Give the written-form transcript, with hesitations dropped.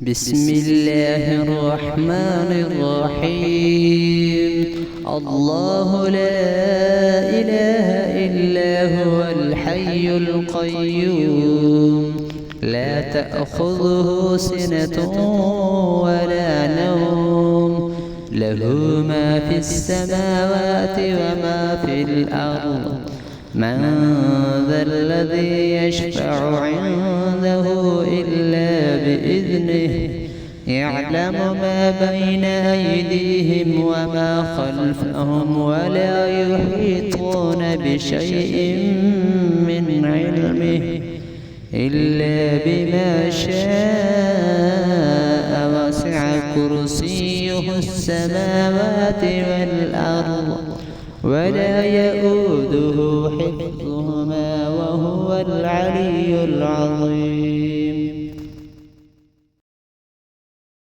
بسم الله الرحمن الرحيم. الله لا إله إلا هو الحي القيوم، لا تأخذه سنة ولا نوم، له ما في السماوات وما في الأرض. من ذا الذي يشفع عنده إلا بإذنه، يعلم ما بين أيديهم وما خلفهم، ولا يحيطون بشيء من علمه إلا بما شاء، وسع كرسيه السماوات والأرض، ولا يؤوده حفظهما وهو العلي العظيم.